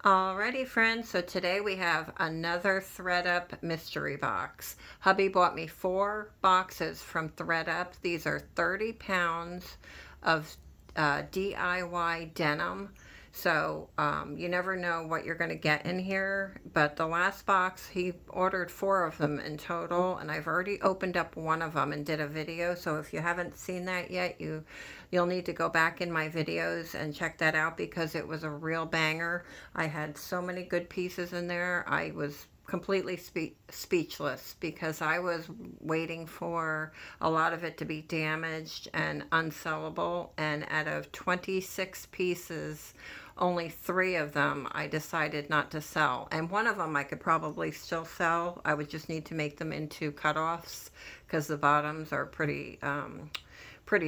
Alrighty friends, so today we have another Thredup mystery box. Hubby bought me 4 boxes from Thredup. These are 30 pounds of DIY denim. So you never know what you're going to get in here, but the last box, he ordered 4 of them in total, and I've already opened up one of them and did a video. So if you haven't seen that yet, you'll need to go back in my videos and check that out, because it was a real banger. I had so many good pieces in there. I was completely speechless, because I was waiting for a lot of it to be damaged and unsellable, and out of 26 pieces, only 3 of them I decided not to sell, and one of them I could probably still sell. I would just need to make them into cutoffs, because the bottoms are pretty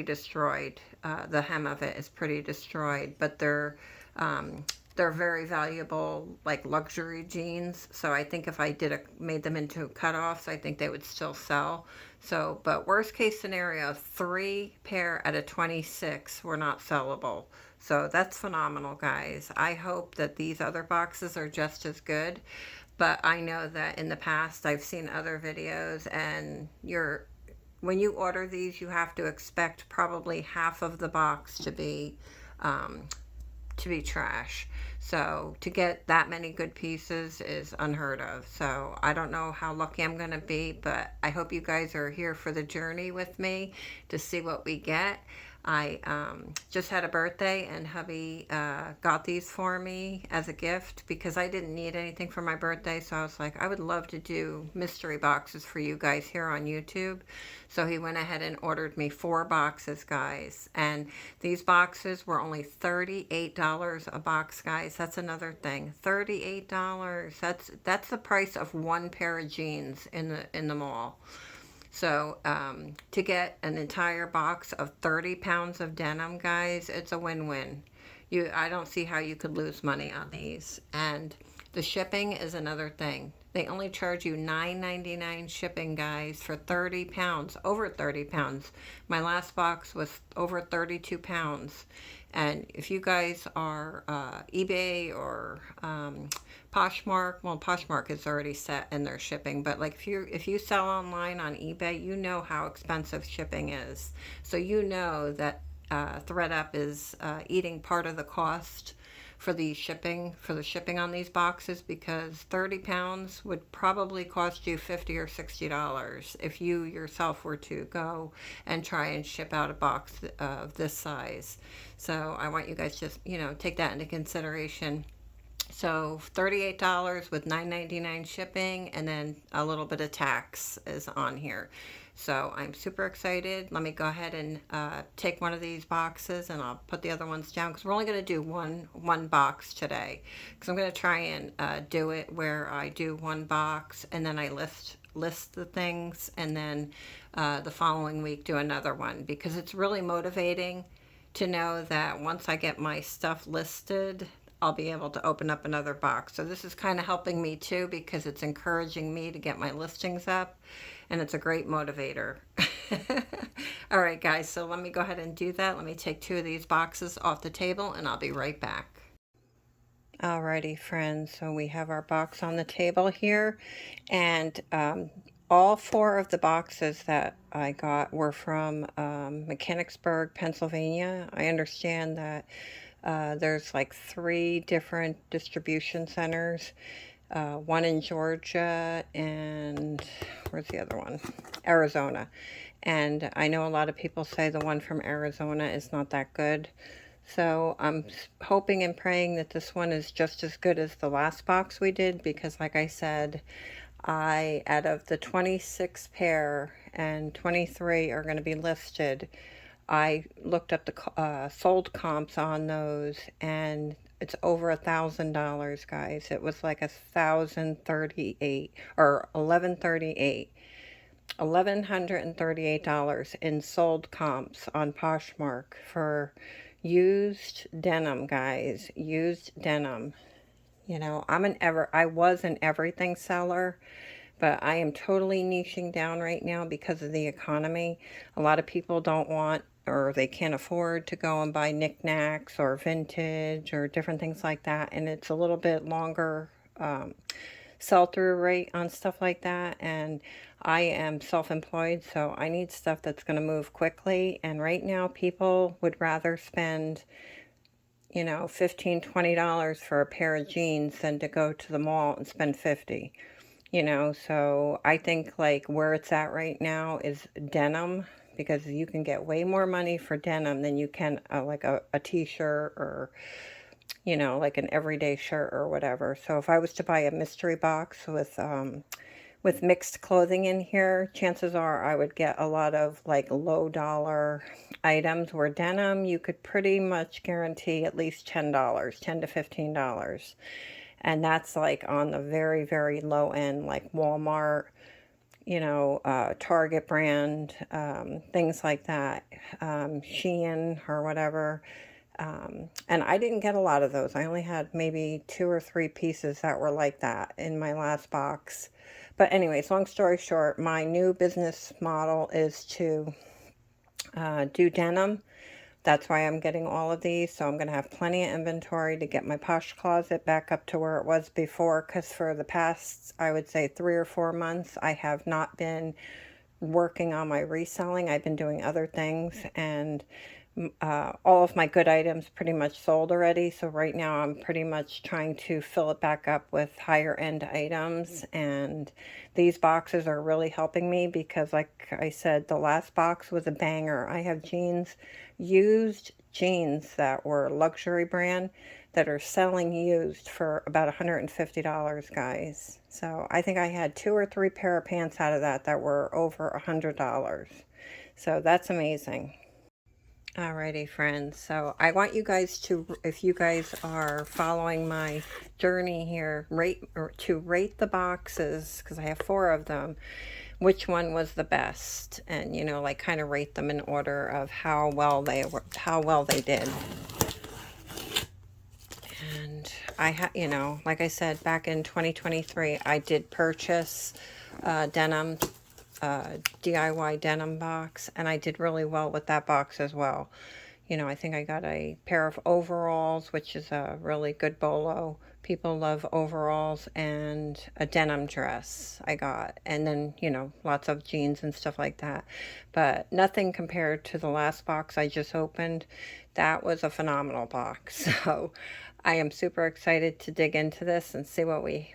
destroyed. The hem of it is pretty destroyed, but they're very valuable, like luxury jeans. So I think if I made them into cutoffs, I think they would still sell. So, but worst case scenario, 3 pair out of 26 were not sellable. So that's phenomenal, guys. I hope that these other boxes are just as good. But I know that in the past I've seen other videos, and when you order these, you have to expect probably half of the box to be trash. So to get that many good pieces is unheard of. So I don't know how lucky I'm going to be, but I hope you guys are here for the journey with me to see what we get. I just had a birthday, and hubby got these for me as a gift, because I didn't need anything for my birthday. So I was like, I would love to do mystery boxes for you guys here on YouTube. So he went ahead and ordered me 4 boxes, guys. And these boxes were only $38 a box, guys. That's another thing. $38. That's the price of 1 pair of jeans in the mall. So to get an entire box of 30 pounds of denim, guys, it's a win-win. I don't see how you could lose money on these. And the shipping is another thing. They only charge you $9.99 shipping, guys, for 30 pounds, over 30 pounds. My last box was over 32 pounds. And if you guys are eBay or Poshmark, well, Poshmark is already set in their shipping, but like if you sell online on eBay, you know how expensive shipping is. So you know that Thredup is eating part of the cost for the shipping on these boxes, because 30 pounds would probably cost you $50 or $60 if you yourself were to go and try and ship out a box of this size. So I want you guys just, take that into consideration. So $38 with $9.99 shipping, and then a little bit of tax is on here. So I'm super excited. Let me go ahead and take one of these boxes, and I'll put the other ones down, because we're only going to do one box today. Because I'm going to try and do it where I do one box, and then I list the things, and then the following week do another one, because it's really motivating to know that once I get my stuff listed, I'll be able to open up another box. So this is kind of helping me too, because it's encouraging me to get my listings up, and it's a great motivator. All right, guys, so let me go ahead and do that. Let me take 2 of these boxes off the table, and I'll be right back. Alrighty, friends, so we have our box on the table here, and all 4 of the boxes that I got were from Mechanicsburg, Pennsylvania. I understand that there's like 3 different distribution centers, one in Georgia, and where's the other one? Arizona. And I know a lot of people say the one from Arizona is not that good. So I'm hoping and praying that this one is just as good as the last box we did, because like I said, out of the 26 pair, and 23 are going to be listed, I looked up the sold comps on those, and it's over $1,000, guys. It was like 1,038 or 1,138. $1,138 in sold comps on Poshmark for used denim, guys. Used denim. I was an everything seller, but I am totally niching down right now because of the economy. A lot of people don't want or they can't afford to go and buy knickknacks or vintage or different things like that, and it's a little bit longer sell-through rate on stuff like that. And I am self-employed, so I need stuff that's going to move quickly, and right now people would rather spend, you know, $15-20 for a pair of jeans than to go to the mall and spend 50, you know. So I think like where it's at right now is denim, because you can get way more money for denim than you can like a t-shirt, or, you know, like an everyday shirt or whatever. So if I was to buy a mystery box with mixed clothing in here, chances are I would get a lot of like low dollar items, where denim you could pretty much guarantee at least $10, $10 to $15. And that's like on the very, very low end, like Walmart, you know, Target brand, things like that, Shein or whatever. And I didn't get a lot of those. I only had maybe 2 or 3 pieces that were like that in my last box. But anyways, long story short, my new business model is to do denim. That's why I'm getting all of these. So I'm going to have plenty of inventory to get my Posh closet back up to where it was before. Because for the past, I would say 3 or 4 months, I have not been working on my reselling. I've been doing other things, and all of my good items pretty much sold already. So right now I'm pretty much trying to fill it back up with higher end items, and these boxes are really helping me because, like I said, the last box was a banger. I have jeans, used jeans that were luxury brand, that are selling used for about $150, guys. So I think I had 2 or 3 pair of pants out of that were over $100. So that's amazing. Alrighty, friends. So I want you guys to, if you guys are following my journey here, rate the boxes, because I have 4 of them, which one was the best, and, you know, like kind of rate them in order of how well they did. And you know, like I said, back in 2023, I did purchase denim, DIY denim box, and I did really well with that box as well. You know, I think I got a pair of overalls, which is a really good bolo. People love overalls, and a denim dress I got. And then, you know, lots of jeans and stuff like that. But nothing compared to the last box I just opened. That was a phenomenal box. So I am super excited to dig into this and see what we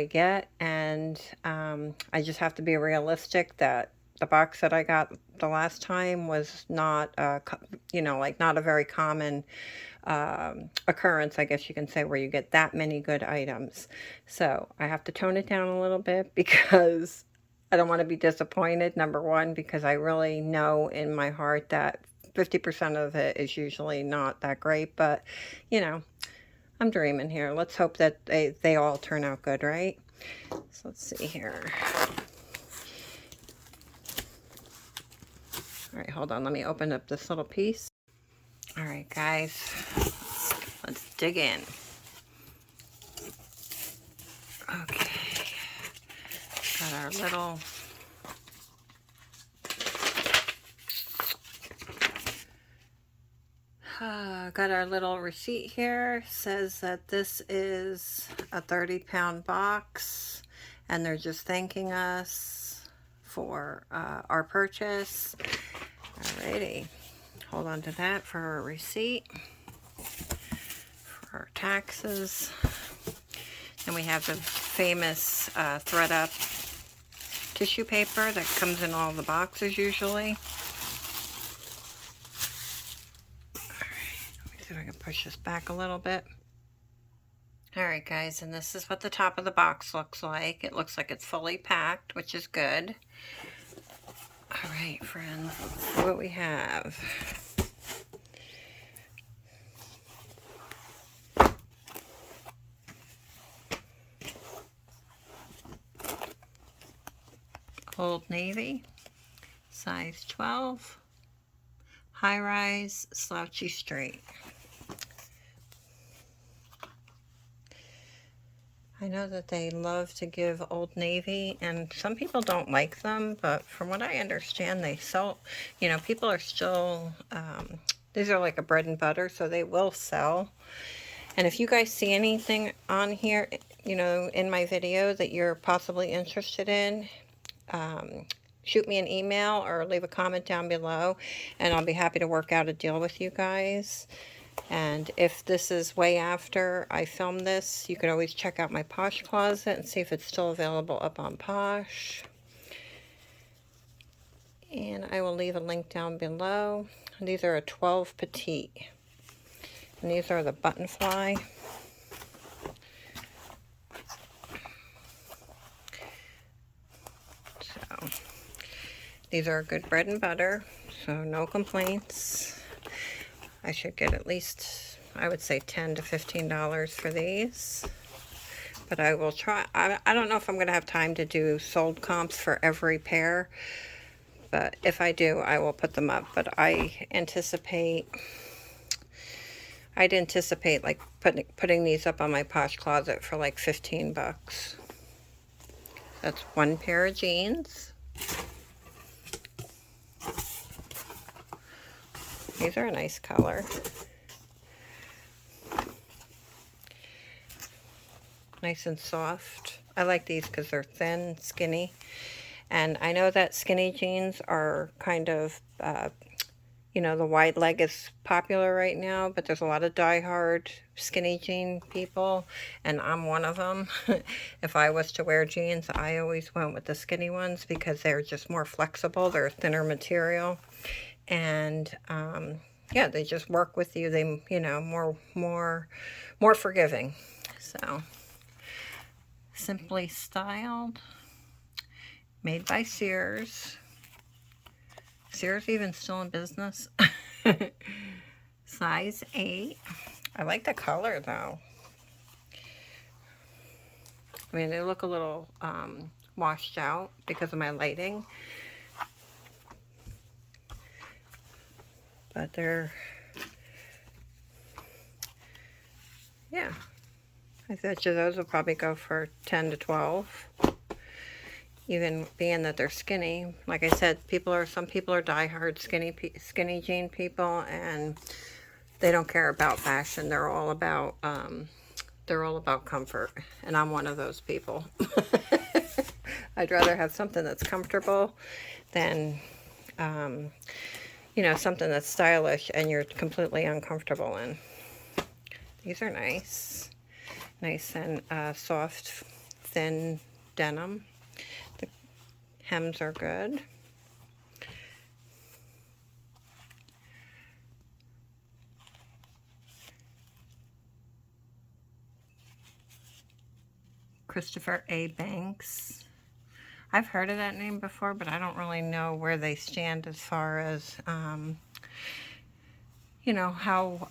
get. And I just have to be realistic that the box that I got the last time was not, you know, like not a very common occurrence, I guess you can say, where you get that many good items. So I have to tone it down a little bit because I don't want to be disappointed, number one, because I really know in my heart that 50% of it is usually not that great. But, you know, I'm dreaming here. Let's hope that they all turn out good, right? So let's see here. All right, hold on. Let me open up this little piece. All right, guys, let's dig in. Okay, got our little receipt here. Says that this is a 30-pound box, and they're just thanking us for our purchase. Alrighty, hold on to that for our receipt, for our taxes. And we have the famous Thredup tissue paper that comes in all the boxes usually. Alright, let me see if I can push this back a little bit. Alright, guys, and this is what the top of the box looks like. It looks like it's fully packed, which is good. All right, friends, let's see what we have. Old Navy, size 12, high-rise, slouchy straight. I I know that they love to give Old Navy, and some people don't like them, but from what I understand, they sell, you know, people are still, these are like a bread and butter, so they will sell. And if you guys see anything on here, you know, in my video that you're possibly interested in, shoot me an email or leave a comment down below, and I'll be happy to work out a deal with you guys. And if this is way after I filmed this, you can always check out my Posh closet and see if it's still available up on Posh. And I will leave a link down below. These are a 12 petite. And these are the button fly. So, these are good bread and butter, so no complaints. I should get at least, I would say $10 to $15 for these. But I will try. I don't know if I'm going to have time to do sold comps for every pair. But if I do, I will put them up. But I'd anticipate like putting these up on my Posh closet for like 15 bucks. That's one pair of jeans. These are a nice color. Nice and soft. I like these because they're thin, skinny. And I know that skinny jeans are kind of, you know, the wide leg is popular right now, but there's a lot of die-hard skinny jean people, and I'm one of them. If I was to wear jeans, I always went with the skinny ones because they're just more flexible. They're thinner material. And yeah, they just work with you. They, you know, more forgiving. So, Simply Styled, made by Sears. Sears even still in business. Size 8. I like the color though. I mean, they look a little washed out because of my lighting. But they're, yeah, I bet you those will probably go for 10 to 12. Even being that they're skinny. Like I said, some people are diehard skinny jean people, and they don't care about fashion. They're all about comfort, and I'm one of those people. I'd rather have something that's comfortable than you know, something that's stylish and you're completely uncomfortable in. These are nice. Nice and soft, thin denim. The hems are good. Christopher A. Banks. I've heard of that name before, but I don't really know where they stand as far as, you know, how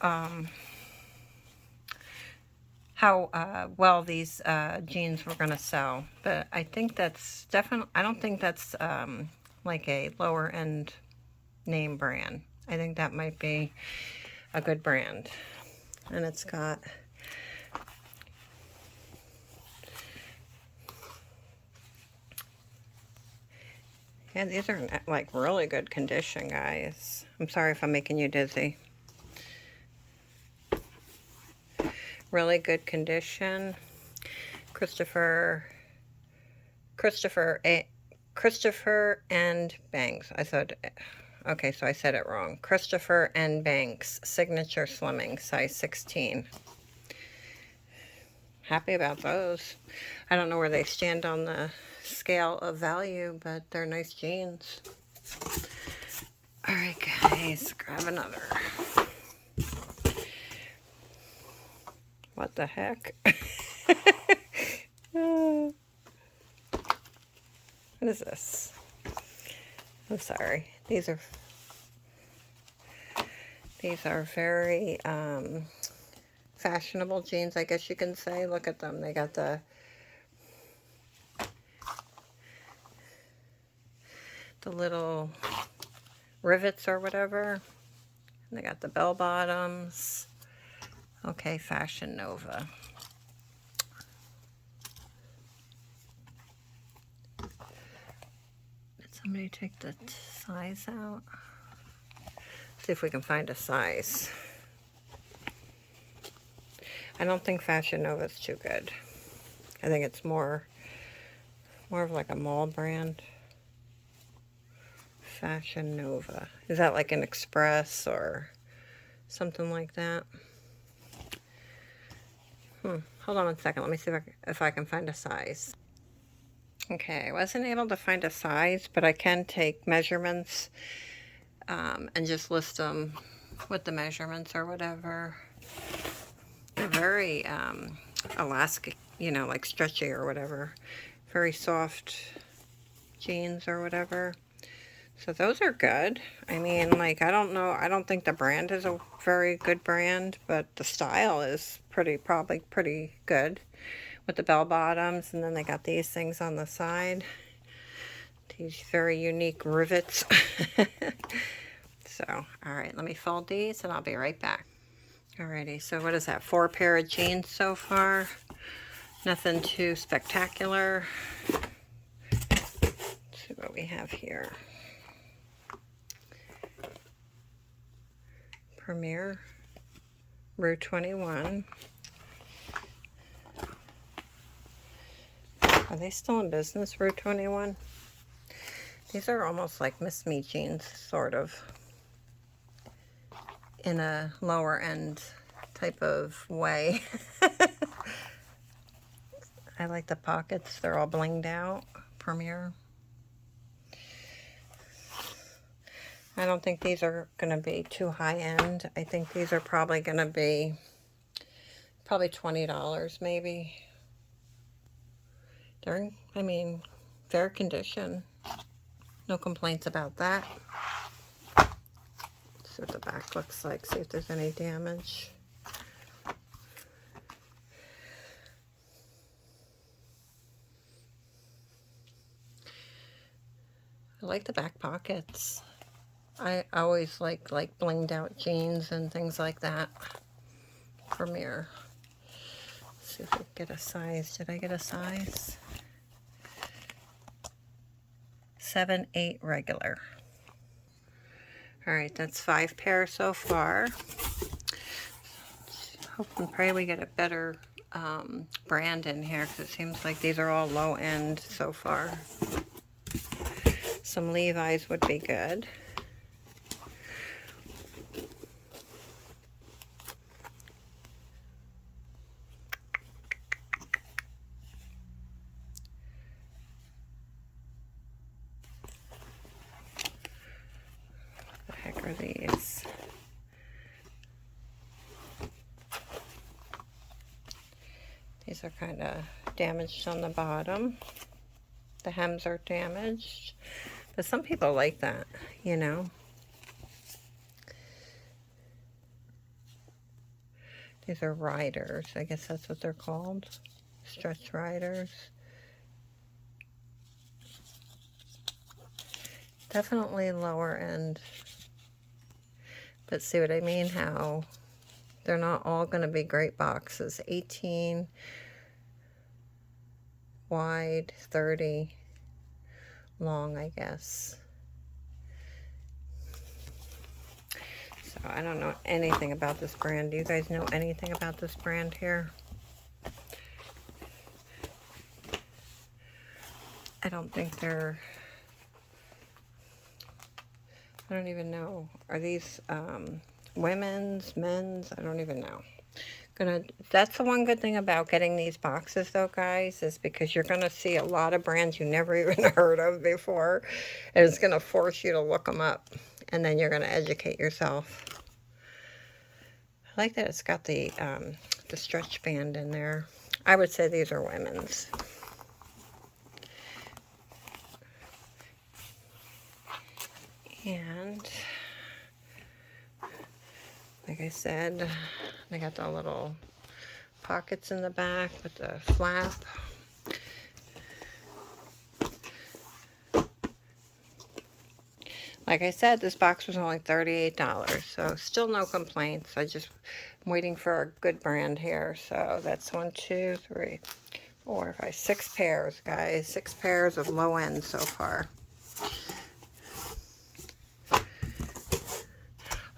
well these jeans were going to sell. But I think that's definitely, I don't think that's like a lower end name brand. I think that might be a good brand. And it's got, yeah, these are like really good condition, guys. I'm sorry if I'm making you dizzy. Really good condition. Christopher and Banks. I thought, okay, so I said it wrong. Christopher and Banks Signature Slimming, size 16. Happy about those. I don't know where they stand on the scale of value, but they're nice jeans. All right, guys, grab another. What the heck? What is this? I'm sorry. These are very fashionable jeans, I guess you can say. Look at them. They got the little rivets or whatever. And they got the bell bottoms. Okay, Fashion Nova. Let me take the size out. See if we can find a size. I don't think Fashion Nova is too good. I think it's more of like a mall brand. Fashion Nova. Is that like an Express or something like that? Hold on one second. Let me see if I can find a size. Okay, I wasn't able to find a size, but I can take measurements and just list them with the measurements or whatever. They're very elastic, you know, like stretchy or whatever. Very soft jeans or whatever. So those are good. I mean, like, I don't know. I don't think the brand is a very good brand, but the style is probably pretty good with the bell bottoms. And then they got these things on the side. These very unique rivets. So, all right, let me fold these and I'll be right back. Alrighty, so what is that? 4 pair of jeans so far. Nothing too spectacular. Let's see what we have here. Premier, Rue 21. Are they still in business, Rue 21? These are almost like Miss Me jeans, sort of. In a lower end type of way. I like the pockets. They're all blinged out. Premier. I don't think these are going to be too high end. I think these are probably going to be $20 maybe. They're in, I mean, fair condition. No complaints about that. Let's see what the back looks like. See if there's any damage. I like the back pockets. I always like blinged out jeans and things like that. Premier. Let's see if I can get a size. Did I get a size? 7, 8 regular. Alright, that's 5 pairs so far. Hope and pray we get a better brand in here, because it seems like these are all low end so far. Some Levi's would be good. What the heck are these? These are kind of damaged on the bottom. The hems are damaged. But some people like that, you know. These are riders. I guess that's what they're called. Stretch riders. Definitely lower end. But see what I mean? How they're not all going to be great boxes. 18 wide, 30 long, I guess. So I don't know anything about this brand. Do you guys know anything about this brand here? I don't think they're... I don't even know. Are these women's, men's? I don't even know. That's the one good thing about getting these boxes though, guys, is because you're gonna see a lot of brands you never even heard of before, and it's gonna force you to look them up, and then you're gonna educate yourself. I like that it's got the stretch band in there. I would say these are women's. And like I said, they got the little pockets in the back with the flap. Like I said, this box was only $38, so still no complaints. I'm waiting for a good brand here. So that's 1, 2, 3, 4, 5, 6 pairs, guys. 6 pairs of low end so far.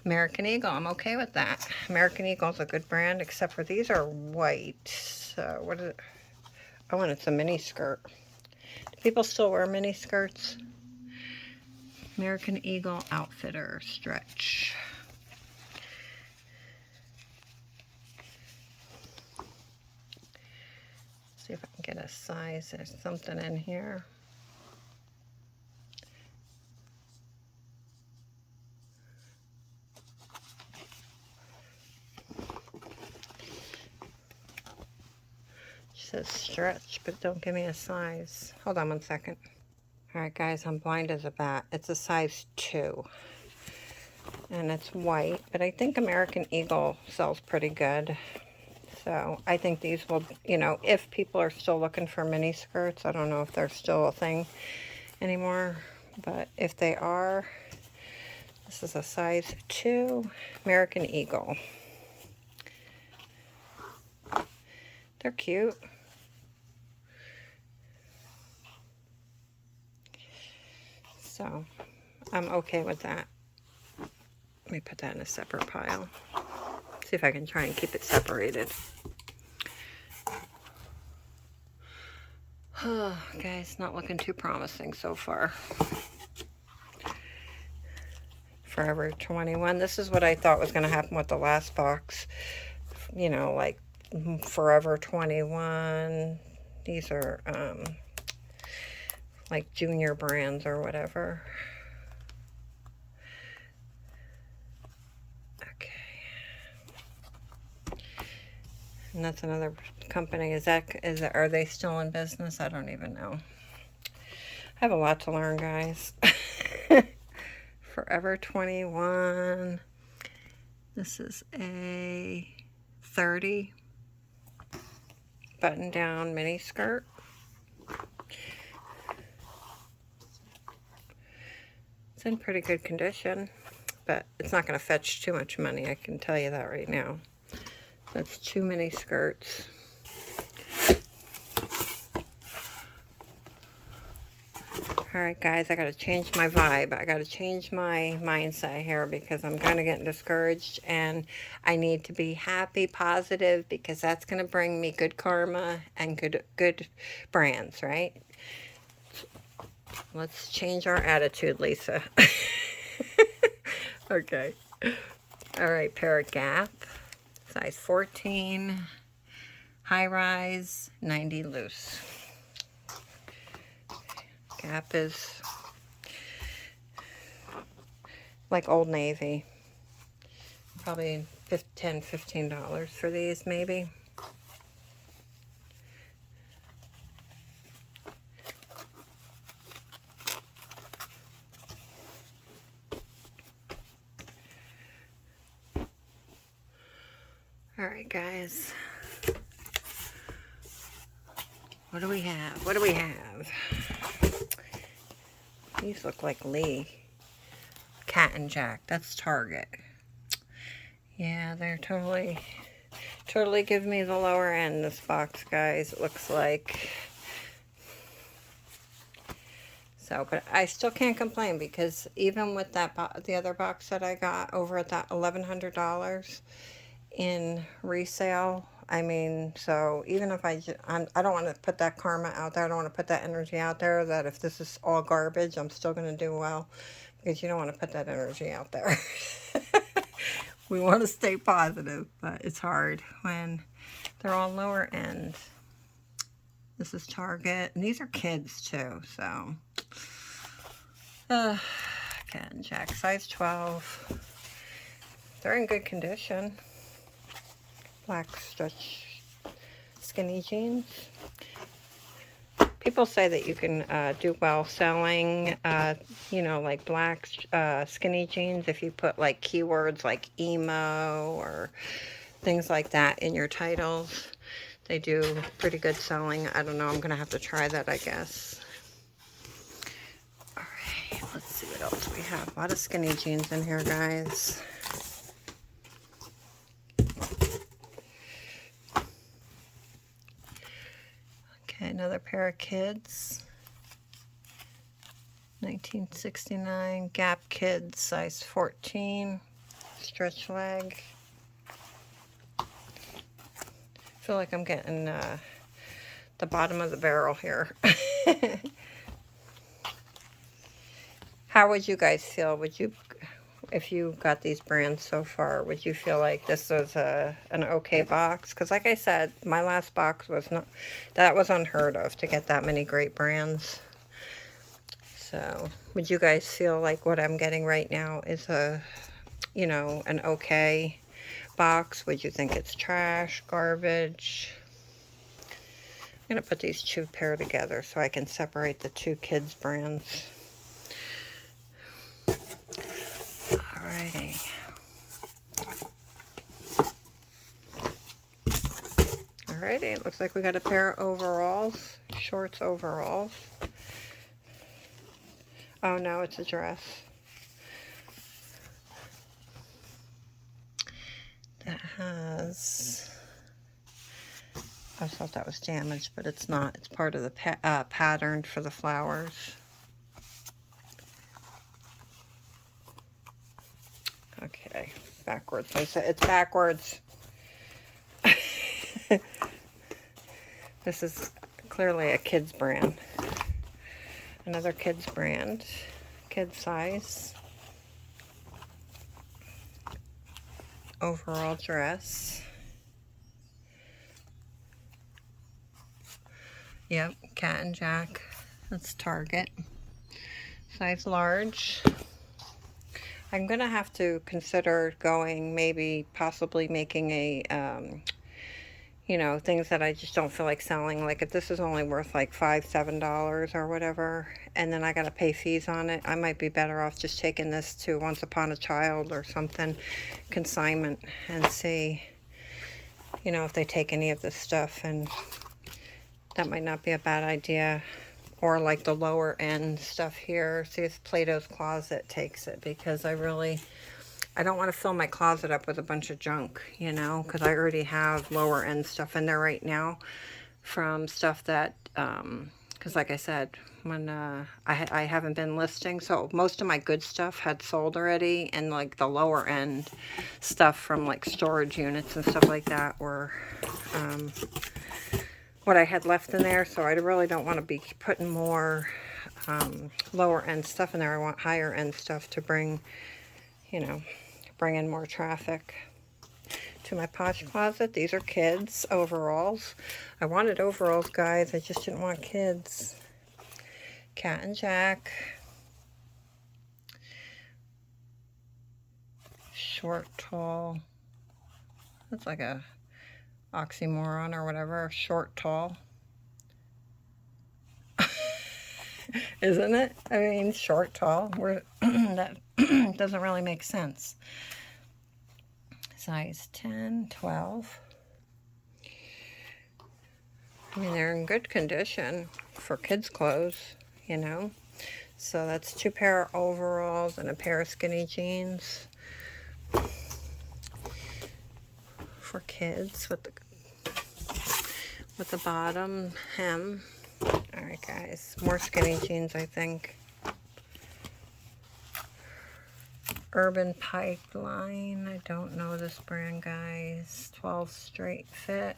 American Eagle, I'm okay with that. American Eagle's a good brand, except for these are white. So what is it? Oh, and it's a mini skirt. Do people still wear mini skirts? American Eagle Outfitter stretch. See if I can get a size. There's something in here. It says stretch, but don't give me a size. Hold on one second. Alright guys, I'm blind as a bat. It's a size 2. And it's white, but I think American Eagle sells pretty good. So I think these will, you know, if people are still looking for mini skirts, I don't know if they're still a thing anymore, but if they are, this is a size 2 American Eagle. They're cute. So I'm okay with that. Let me put that in a separate pile. See if I can try and keep it separated. Oh, guys, not looking too promising so far. Forever 21. This is what I thought was going to happen with the last box. You know, like Forever 21. These are like junior brands or whatever. Okay. And that's another company. Are they still in business? I don't even know. I have a lot to learn, guys. Forever 21. This is a 30 button down mini skirt. It's in pretty good condition, but it's not going to fetch too much money, I can tell you that right now. That's 2 mini skirts. Alright guys, I gotta change my vibe. I gotta change my mindset here because I'm kind of getting discouraged, and I need to be happy, positive, because that's gonna bring me good karma and good brands, right? Let's change our attitude, Lisa. Okay. Alright, pair of Gap, size 14, high rise, 90 loose. Gap is like Old Navy. Probably $10, $15 for these, maybe. Alright guys. What do we have? What do we have? These look like Lee. Cat and Jack. That's Target. Yeah, they're totally give me the lower end, this box, guys. It looks like. So, but I still can't complain because even with that the other box that I got over at that $1,100 in resale, I mean, so even if I don't want to put that karma out there, I don't want to put that energy out there that if this is all garbage, I'm still going to do well, because you don't want to put that energy out there. We want to stay positive, but it's hard when they're all lower end. This is Target, and these are kids too, so. Cat and Jack, size 12. They're in good condition. Black stretch skinny jeans. People say that you can do well selling, you know, like black skinny jeans if you put like keywords like emo or things like that in your titles. They do pretty good selling. I don't know. I'm going to have to try that, I guess. All right. Let's see what else we have. A lot of skinny jeans in here, guys. Okay, another pair of kids. 1969 Gap Kids, size 14. stretch leg. I feel like I'm getting the bottom of the barrel here. How would you guys feel? Would you, if you got these brands so far, would you feel like this was an okay box? Because like I said, my last box was not, that was unheard of to get that many great brands. So would you guys feel like what I'm getting right now is a, you know, an okay box? Would you think it's trash, garbage? I'm going to put these two pair together so I can separate the two kids brands. Alrighty. Alrighty, it looks like we got a pair of overalls, shorts overalls. Oh no, it's a dress. That has, I thought that was damaged, but it's not. It's part of the pattern for the flowers. Okay, backwards. I said it's backwards. This is clearly a kid's brand. Another kid's brand. Kid size. Overall dress. Yep, Cat and Jack. That's Target. Size large. I'm gonna have to consider going, maybe possibly making a you know, things that I just don't feel like selling. Like if this is only worth like $5, $7 or whatever, and then I gotta pay fees on it, I might be better off just taking this to Once Upon a Child or something, consignment, and see, you know, if they take any of this stuff, and that might not be a bad idea. Or like the lower end stuff here. See if Plato's Closet takes it, because I don't want to fill my closet up with a bunch of junk, you know, because I already have lower end stuff in there right now from stuff that, because like I said, when I haven't been listing, so most of my good stuff had sold already, and like the lower end stuff from like storage units and stuff like that were what I had left in there. So I really don't want to be putting more lower end stuff in there. I want higher end stuff to bring, you know, bring in more traffic to my Posh Closet. These are kids overalls. I wanted overalls, guys. I just didn't want kids. Cat and Jack. Short, tall. That's like a oxymoron or whatever. Short, tall. Isn't it? I mean, short, tall. That doesn't really make sense. Size 10, 12. I mean, they're in good condition for kids' clothes, you know. So that's 2 pair of overalls and a pair of skinny jeans for kids with the bottom hem. All right, guys, more skinny jeans, I think. Urban Pipeline. I don't know this brand, guys. 12 straight fit.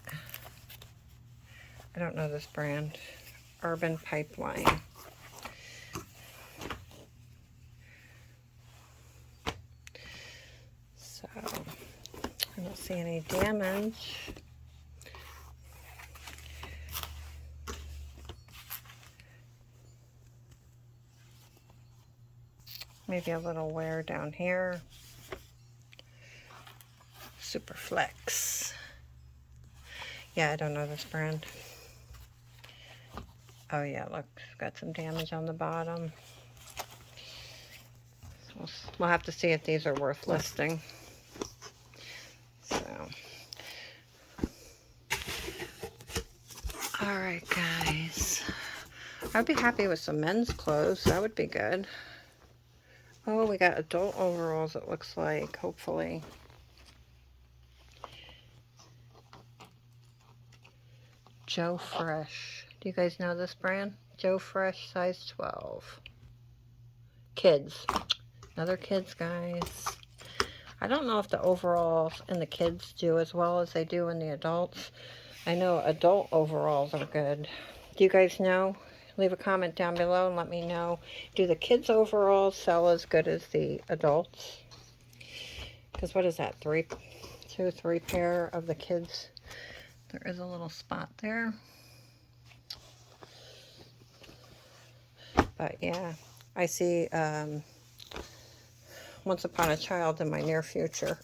I don't know this brand. Urban Pipeline. So, I don't see any damage. Maybe a little wear down here. Super Flex. Yeah, I don't know this brand. Oh yeah, look, got some damage on the bottom. We'll have to see if these are worth listing. So, all right, guys. I'd be happy with some men's clothes. That would be good. Oh, we got adult overalls, it looks like, hopefully. Joe Fresh. Do you guys know this brand? Joe Fresh, size 12. Kids. Another kids, guys. I don't know if the overalls in the kids do as well as they do in the adults. I know adult overalls are good. Do you guys know? Leave a comment down below and let me know. Do the kids overalls sell as good as the adults? Because what is that? 3 pair of the kids. There is a little spot there. But yeah, I see Once Upon a Child in my near future.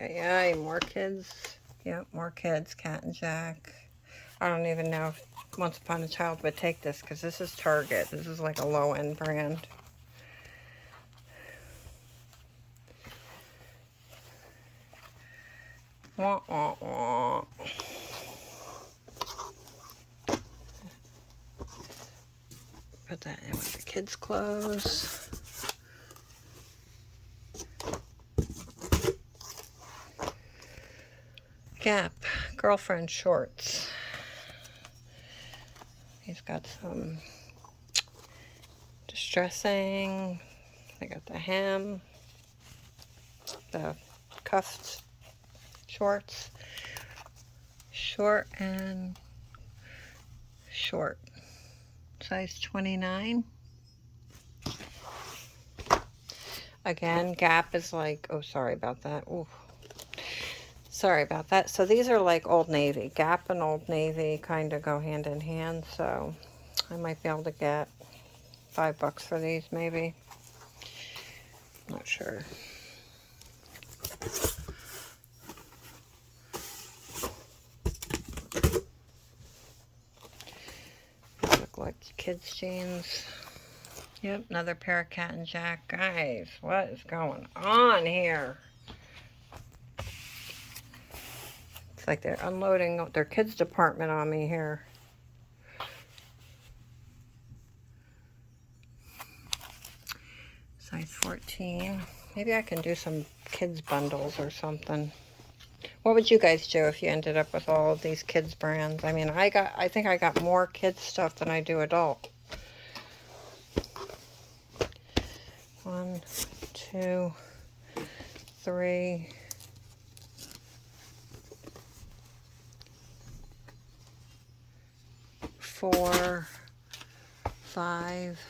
Yeah, more kids. Yep, more kids. Cat and Jack. I don't even know if Once Upon a Child would take this because this is Target. This is like a low-end brand. Wah, wah, wah. Put that in with the kids' clothes. Gap girlfriend shorts. He's got some distressing. I got the hem, the cuffed shorts, short and short, size 29. Again, Gap is like, oh, sorry about that. Ooh. Sorry about that. So these are like Old Navy. Gap and Old Navy kind of go hand in hand. So I might be able to get $5 for these maybe. Not sure. Look like kids' jeans. Yep, another pair of Cat and Jack. Guys, what is going on here? It's like they're unloading their kids' department on me here. Size 14. Maybe I can do some kids bundles or something. What would you guys do if you ended up with all of these kids brands? I mean, I think I got more kids stuff than I do adult. 1, 2, 3, 4, 5,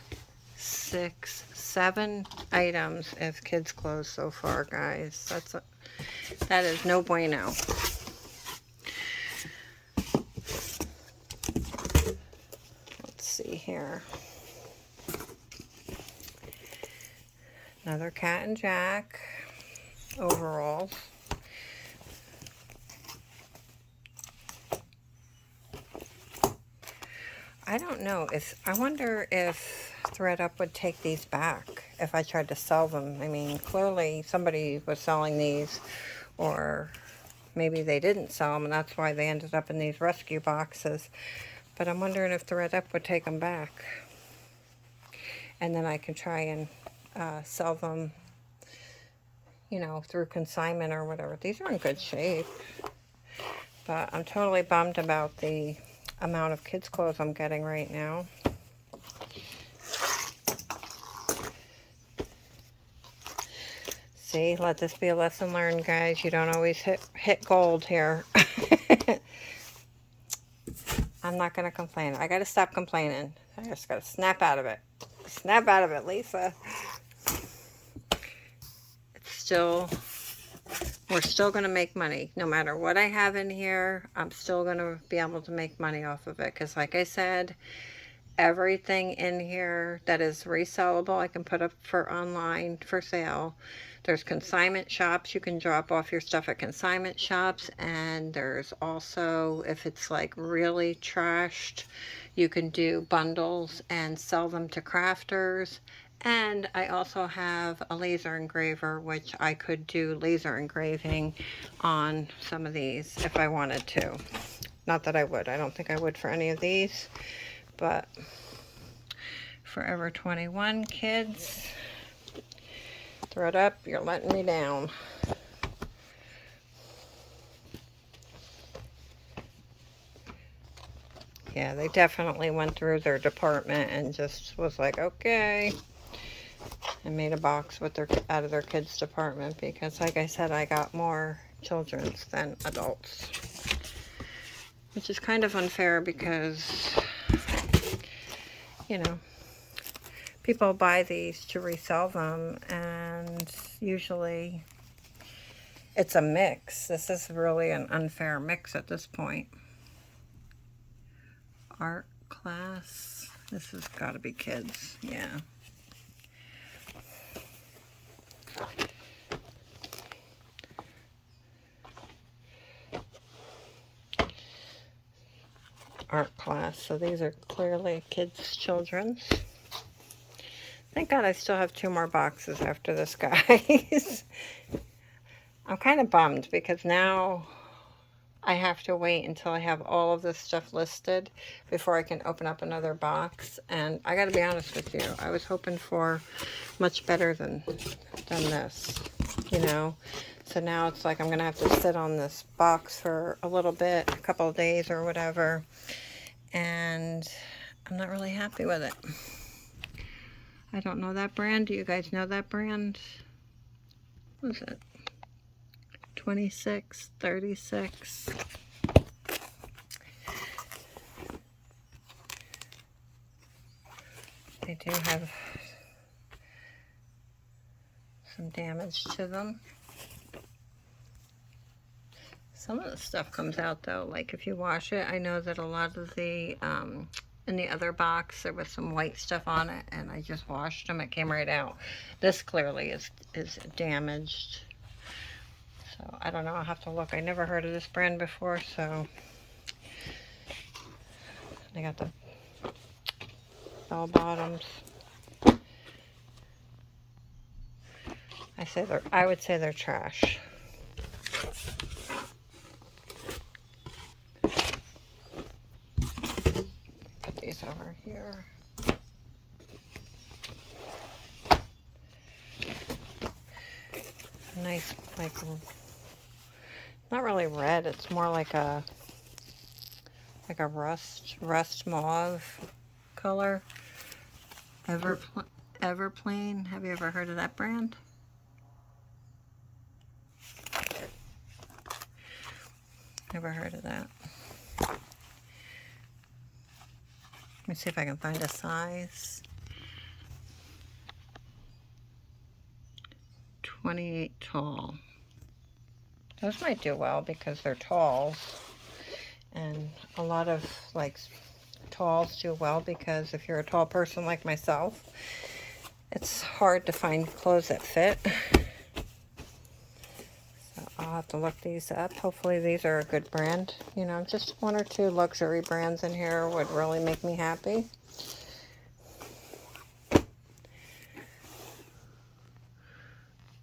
6, 7 items of kids clothes so far, guys. That is no bueno. Let's see here. Another Cat and Jack overalls. I don't know I wonder if Thredup would take these back if I tried to sell them. I mean, clearly somebody was selling these, or maybe they didn't sell them and that's why they ended up in these rescue boxes. But I'm wondering if Thredup would take them back. And then I can try and sell them, you know, through consignment or whatever. These are in good shape. But I'm totally bummed about the amount of kids' clothes I'm getting right now. See, let this be a lesson learned, guys. You don't always hit gold here. I'm not going to complain. I got to stop complaining. I just got to snap out of it. Snap out of it, Lisa. We're still going to make money. No matter what I have in here, I'm still going to be able to make money off of it. Because like I said, everything in here that is resellable, I can put up for online for sale. There's consignment shops. You can drop off your stuff at consignment shops. And there's also, if it's like really trashed, you can do bundles and sell them to crafters. And I also have a laser engraver, which I could do laser engraving on some of these if I wanted to. Not that I would. I don't think I would for any of these. But Forever 21 kids, Thredup, you're letting me down. Yeah, they definitely went through their department and just was like, okay, and made a box with their out of their kids department, because like I said, I got more children's than adults, which is kind of unfair because, you know, people buy these to resell them, and usually it's a mix. This is really an unfair mix at this point. Art class. This has got to be kids. Yeah. Art class. So these are clearly kids' children's. Thank God I still have 2 more boxes after this, guys. I'm kind of bummed because now I have to wait until I have all of this stuff listed before I can open up another box. And I got to be honest with you, I was hoping for much better than this, you know. So now it's like I'm going to have to sit on this box for a little bit, a couple of days or whatever. And I'm not really happy with it. I don't know that brand. Do you guys know that brand? What is it? 26, 36. They do have some damage to them. Some of the stuff comes out though, like if you wash it. I know that a lot of the, in the other box, there was some white stuff on it, and I just washed them. It came right out. This clearly is damaged. So I don't know. I'll have to look. I never heard of this brand before, so they got the bell bottoms. I would say they're trash. Put these over here. Nice, like, not really red. It's more like a rust mauve color. Everplain. Have you ever heard of that brand? Never heard of that. Let me see if I can find a size. 28 tall. Those might do well because they're talls. And a lot of like talls do well because if you're a tall person like myself, it's hard to find clothes that fit. So I'll have to look these up. Hopefully these are a good brand. You know, just 1 or 2 luxury brands in here would really make me happy.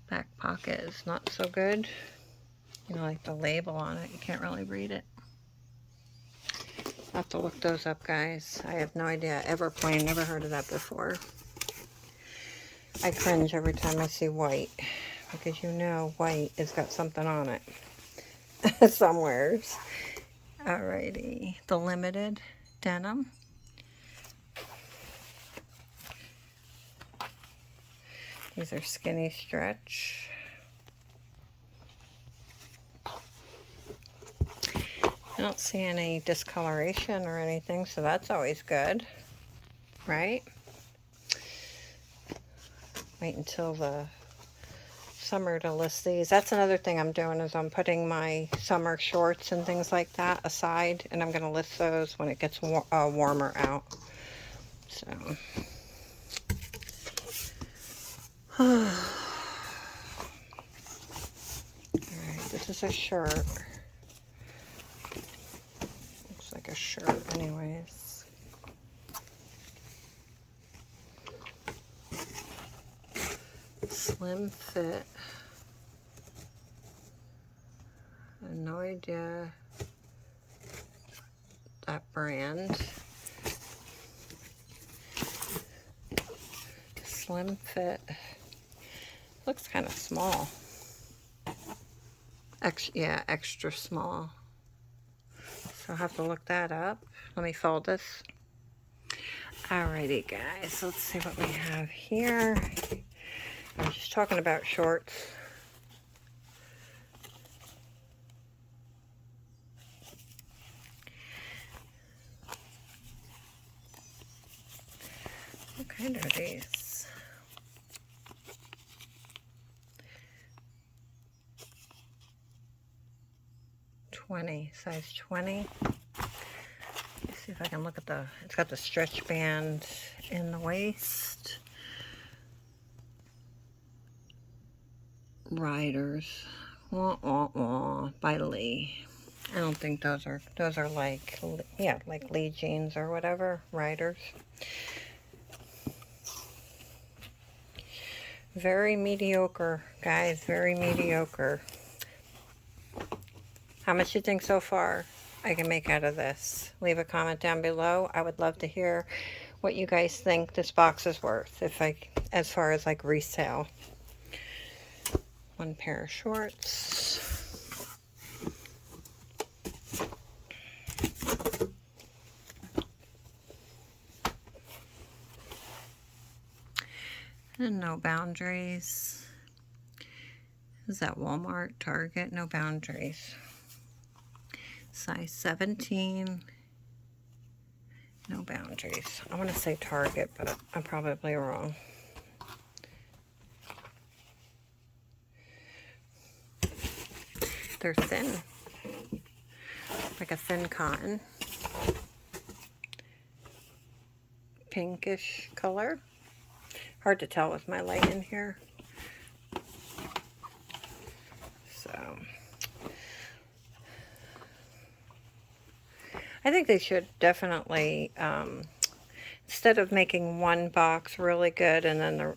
Back pocket is not so good. You know, like the label on it, you can't really read it. I'll have to look those up, guys. I have no idea. Everplain, never heard of that before. I cringe every time I see white, because you know white has got something on it somewheres. Alrighty, the limited denim. These are skinny stretch. I don't see any discoloration or anything, so that's always good, right? Wait until the summer to list these. That's another thing I'm doing, is I'm putting my summer shorts and things like that aside, and I'm going to list those when it gets warmer out. So, alright, this is a shirt. Looks like a shirt anyways. Slim fit. I have no idea that brand. Slim fit. Looks kind of small. Yeah, extra small. So I'll have to look that up. Let me fold this. Alrighty, guys. Let's see what we have here. I was just talking about shorts. What kind are these? Size 20. Let's see if I can look at the, it's got the stretch band in the waist. Riders. Wah, wah, wah, by Lee. I don't think those are like, yeah, like Lee jeans or whatever. Riders. Very mediocre, guys. Very mediocre. How much you think so far I can make out of this? Leave a comment down below. I would love to hear what you guys think this box is worth, as far as like resale. One pair of shorts. And No Boundaries. Is that Walmart, Target? No Boundaries. Size 17. No Boundaries. I want to say Target, but I'm probably wrong. They're thin. Like a thin cotton. Pinkish color. Hard to tell with my light in here. So I think they should definitely, instead of making one box really good and then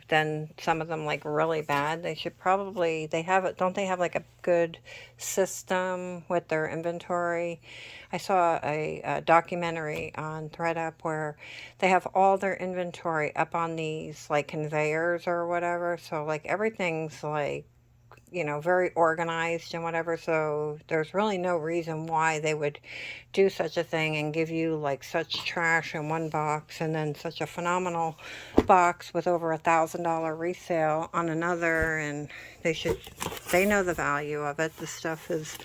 then some of them like really bad, they should probably, don't they have like a good system with their inventory? I saw a documentary on Thredup where they have all their inventory up on these like conveyors or whatever. So like everything's like, very organized and whatever, so there's really no reason why they would do such a thing and give you like such trash in one box and then such a phenomenal box with over $1,000 resale on another. And they know the value of it. The stuff is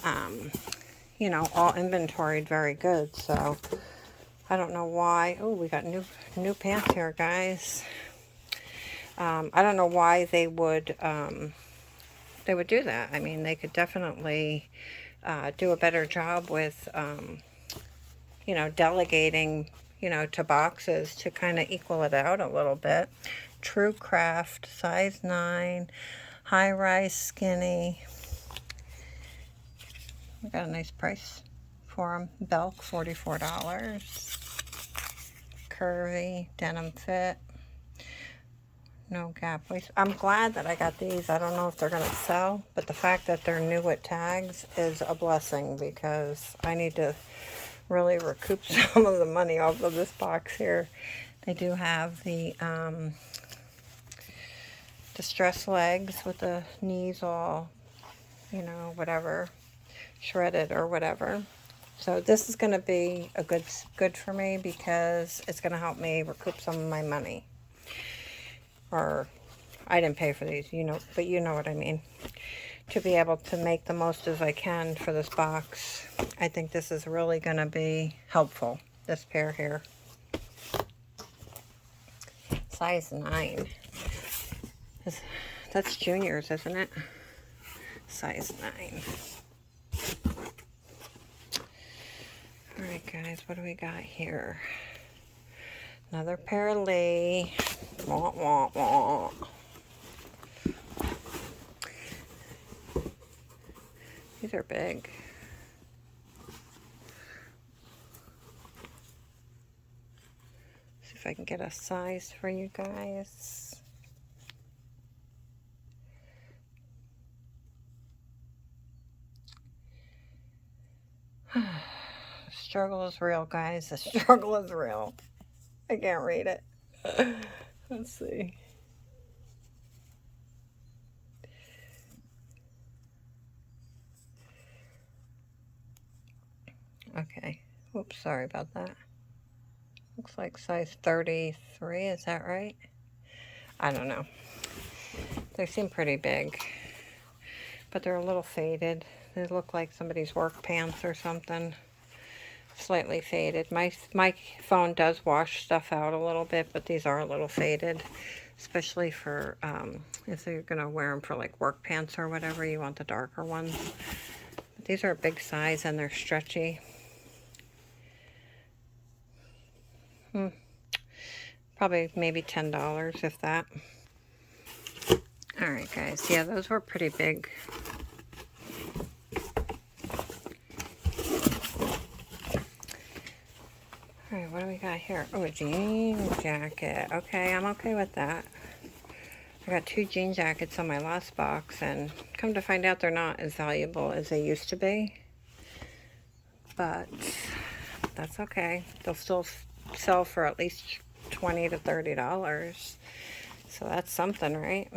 all inventoried very good. So I don't know why. Oh, we got new pants here, guys. I don't know why they would do that. I mean, they could definitely do a better job with, delegating, to boxes to kind of equal it out a little bit. True Craft, size 9, high-rise skinny. We got a nice price for them. Belk, $44. Curvy, denim fit. No gap waist. I'm glad that I got these. I don't know if they're going to sell, but the fact that they're new with tags is a blessing because I need to really recoup some of the money off of this box here. They do have the distressed legs with the knees all, whatever, shredded or whatever. So this is going to be a good for me because it's going to help me recoup some of my money. Or I didn't pay for these, but you know what I mean. To be able to make the most as I can for this box, I think this is really going to be helpful, this pair here. Size 9. That's juniors, isn't it? Size 9. Alright, guys, what do we got here? Another pair of Lee. Wah, wah, wah. These are big. See if I can get a size for you guys. The struggle is real, guys. The struggle is real. I can't read it. Let's see. Okay. Oops, sorry about that. Looks like size 33, is that right? I don't know. They seem pretty big, but they're a little faded. They look like somebody's work pants or something. Slightly faded. My phone does wash stuff out a little bit, but these are a little faded, especially for if you're gonna wear them for like work pants or whatever. You want the darker ones. But these are a big size and they're stretchy. Probably maybe $10, if that. All right, guys. Yeah, those were pretty big. All right, what do we got here? Oh, a jean jacket. Okay, I'm okay with that. I got 2 jean jackets on my last box, and come to find out they're not as valuable as they used to be. But that's okay. They'll still sell for at least $20 to $30. So that's something, right?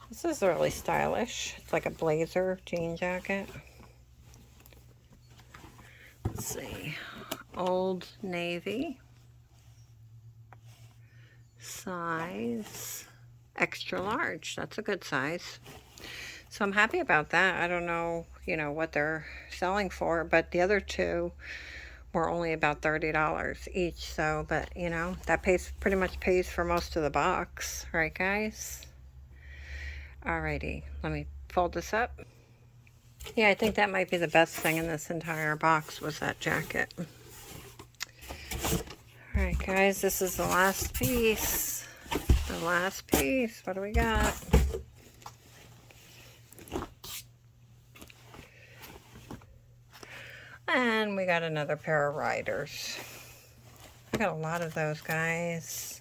This is really stylish. It's like a blazer jean jacket. Let's see. Old Navy. Size extra large. That's a good size. So I'm happy about that. I don't know, what they're selling for, but the other 2 were only about $30 each. So, but that pretty much pays for most of the box, right, guys? Alrighty, let me fold this up. Yeah, I think that might be the best thing in this entire box was that jacket. Alright, guys, this is the last piece. The last piece. What do we got? And we got another pair of riders. I got a lot of those, guys.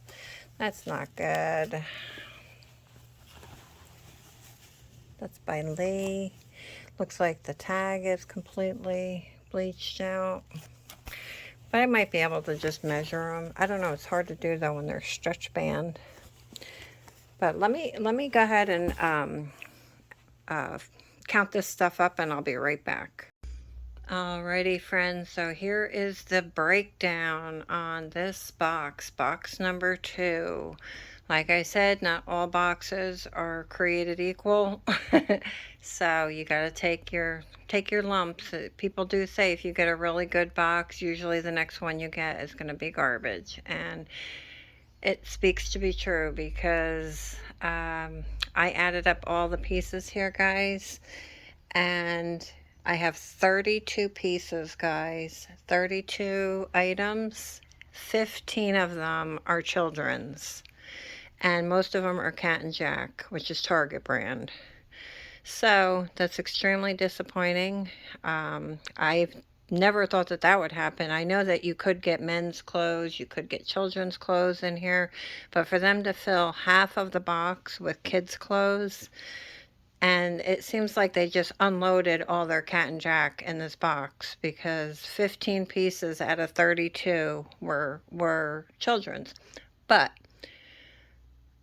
That's not good. That's by Lee. Looks like the tag is completely bleached out. But I might be able to just measure them. I don't know. It's hard to do, though, when they're stretch band. But let me go ahead and count this stuff up, and I'll be right back. Alrighty, friends, so here is the breakdown on this box number 2. Like I said, not all boxes are created equal. So you got to take your lumps. People do say if you get a really good box, usually the next one you get is going to be garbage, and it speaks to be true, because I added up all the pieces here, guys, and I have 32 pieces, guys. 32 items. 15 of them are children's. And most of them are Cat and Jack, which is Target brand. So that's extremely disappointing. I've never thought that would happen. I know that you could get men's clothes, you could get children's clothes in here, but for them to fill half of the box with kids' clothes, and it seems like they just unloaded all their Cat and Jack in this box, because 15 pieces out of 32 were children's. But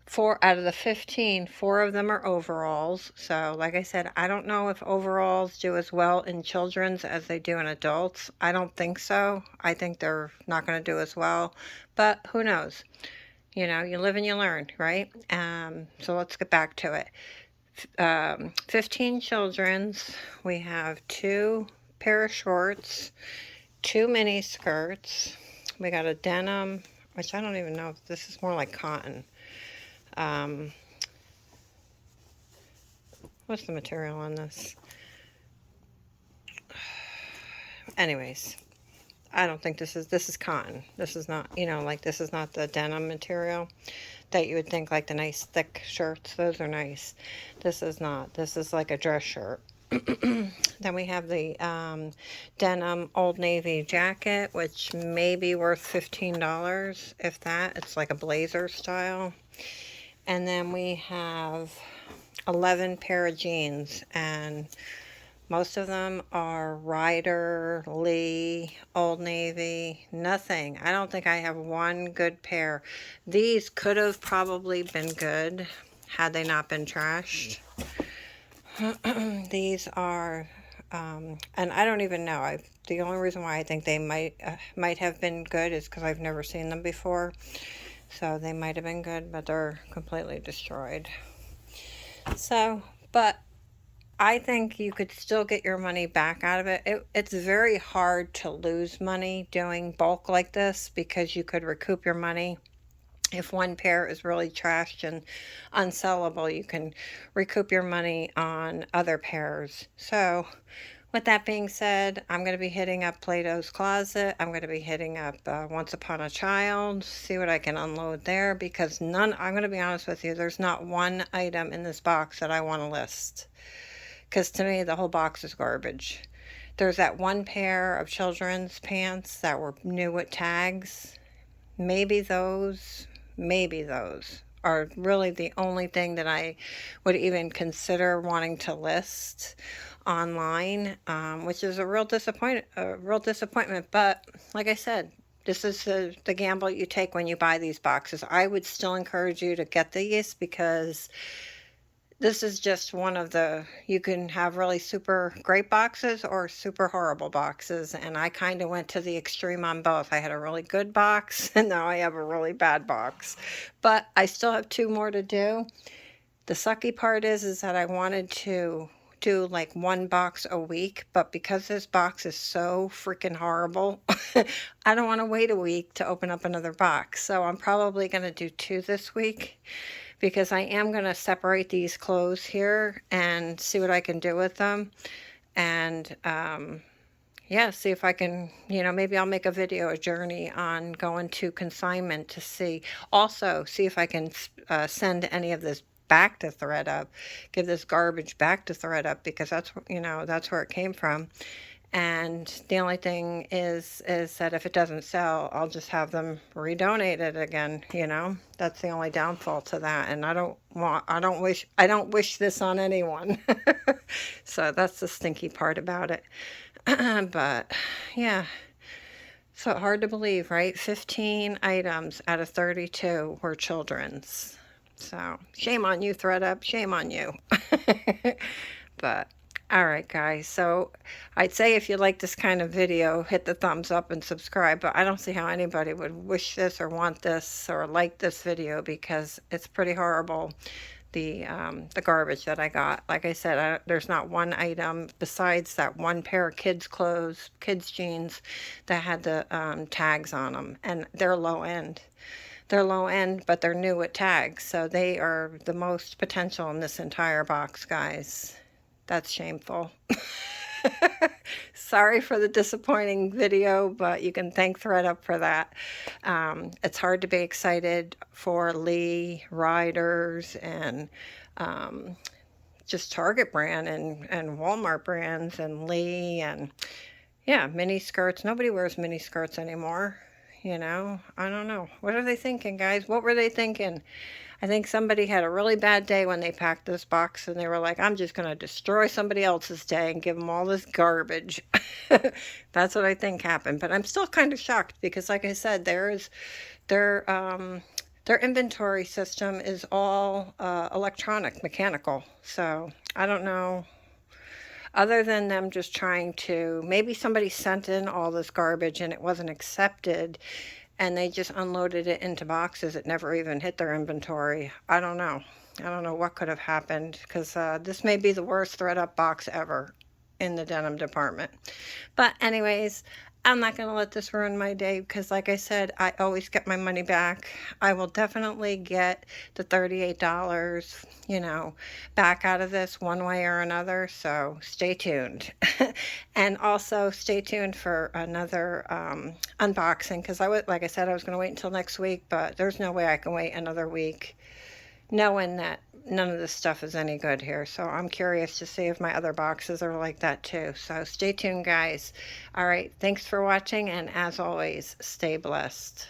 4 out of the 15, 4 of them are overalls. So like I said, I don't know if overalls do as well in children's as they do in adults. I don't think so. I think they're not going to do as well. But who knows? You live and you learn, right? So let's get back to it. 15 children's. We have 2 pair of shorts, 2 mini skirts. We got a denim, which I don't even know if this is more like cotton. What's the material on this? Anyways, I don't think this is cotton. This is not, this is not the denim material that you would think, like the nice thick shirts. Those are nice. This is not. This is like a dress shirt. Then we have the denim Old Navy jacket, which may be worth $15, if that. It's like a blazer style. And then we have 11 pair of jeans, and most of them are Ryder, Lee, Old Navy, nothing. I don't think I have one good pair. These could have probably been good had they not been trashed. These are And I don't even know. The only reason why I think they might have been good is because I've never seen them before. So they might have been good, but they're completely destroyed. So, but I think you could still get your money back out of it. It's very hard to lose money doing bulk like this because you could recoup your money. If one pair is really trashed and unsellable, you can recoup your money on other pairs. So, with that being said, I'm going to be hitting up Plato's Closet. I'm going to be hitting up Once Upon a Child, see what I can unload there, because I'm going to be honest with you, there's not one item in this box that I want to list. Because to me, the whole box is garbage. There's that one pair of children's pants that were new with tags. Maybe those are really the only thing that I would even consider wanting to list online, which is a real disappointment. But like I said, this is the gamble you take when you buy these boxes. I would still encourage you to get these because this is just one of you can have really super great boxes or super horrible boxes. And I kind of went to the extreme on both. I had a really good box and now I have a really bad box. But I still have 2 more to do. The sucky part is that I wanted to do like 1 box a week, but because this box is so freaking horrible, I don't want to wait a week to open up another box. So I'm probably going to do 2 this week, because I am going to separate these clothes here and see what I can do with them. And yeah, see if I can, maybe I'll make a journey on going to consignment to see. Also, see if I can send any of this back to Thredup, give this garbage back to Thredup, because that's where it came from. And the only thing is that if it doesn't sell, I'll just have them redonated again. That's the only downfall to that. And I don't wish this on anyone. So that's the stinky part about it. But yeah, so hard to believe, right? 15 items out of 32 were children's. So shame on you, Thredup. Shame on you. But all right, guys. So I'd say if you like this kind of video, hit the thumbs up and subscribe. But I don't see how anybody would wish this or want this or like this video, because it's pretty horrible. The garbage that I got. Like I said, there's not one item besides that one pair of kids' clothes, kids' jeans that had the tags on them, and they're low end. They're low end, but they're new with tags, so they are the most potential in this entire box, guys. That's shameful. Sorry for the disappointing video, but you can thank Thredup for that. It's hard to be excited for Lee, Riders, and just Target brand and Walmart brands and Lee, and yeah, mini skirts. Nobody wears mini skirts anymore. I don't know. What are they thinking, guys? What were they thinking? I think somebody had a really bad day when they packed this box, and they were like, I'm just going to destroy somebody else's day and give them all this garbage. That's what I think happened. But I'm still kind of shocked because, like I said, their inventory system is all electronic, mechanical. So I don't know. Other than them just trying to, maybe somebody sent in all this garbage and it wasn't accepted, and they just unloaded it into boxes. It never even hit their inventory. I don't know. I don't know what could have happened, because this may be the worst Thredup box ever in the denim department. But anyways, I'm not going to let this ruin my day, because like I said, I always get my money back. I will definitely get the $38, back out of this one way or another. So stay tuned. And also stay tuned for another unboxing, because like I said, I was going to wait until next week, but there's no way I can wait another week knowing that none of this stuff is any good here. So I'm curious to see if my other boxes are like that too. So stay tuned, guys. All right, thanks for watching, and as always, stay blessed.